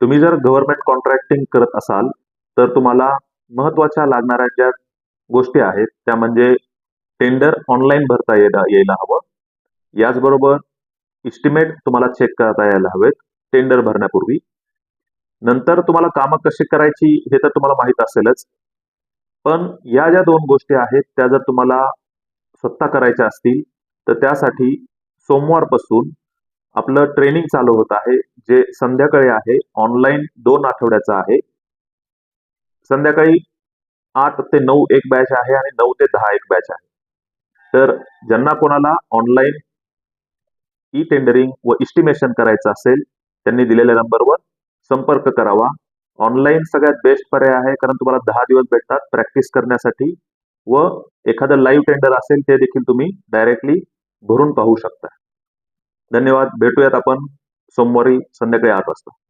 तुम्ही जर government contracting करत असाल, तर तुम्हाला महत्त्वाच्या लागणाऱ्या ज्या गोष्टी आहेत, त्या म्हणजे टेंडर ऑनलाईन भरता यायला हवं. याचबरोबर एस्टिमेट तुम्हाला चेक करता यायला हवेत, टेंडर भरण्यापूर्वी. नंतर तुम्हाला कामं कशी करायची हे तर तुम्हाला माहीत असेलच. पण या ज्या 2 गोष्टी आहेत, त्या जर तुम्हाला स्वतः करायच्या असतील, तर त्यासाठी सोमवारपासून आपलं ट्रेनिंग चालू होत आहे, जे संध्याकाळी आहे. ऑनलाईन 2 आठवड्याचं आहे. संध्याकाळी 8 ते 9 एक बॅच आहे आणि 9 ते 10 एक बॅच आहे. तर ज्यांना कोणाला ऑनलाईन ई-टेंडरिंग व एस्टिमेशन करायचं असेल, त्यांनी दिलेल्या नंबरवर संपर्क करावा. ऑनलाईन सगळ्यात बेस्ट पर्याय आहे, कारण तुम्हाला 10 दिवस भेटतात प्रॅक्टिस करण्यासाठी व एखादं लाईव्ह टेंडर असेल, ते देखील तुम्ही डायरेक्टली भरून पाहू शकता. धन्यवाद. भेटूयात आपण सोमवारी संध्याकाळी 8 वाजता.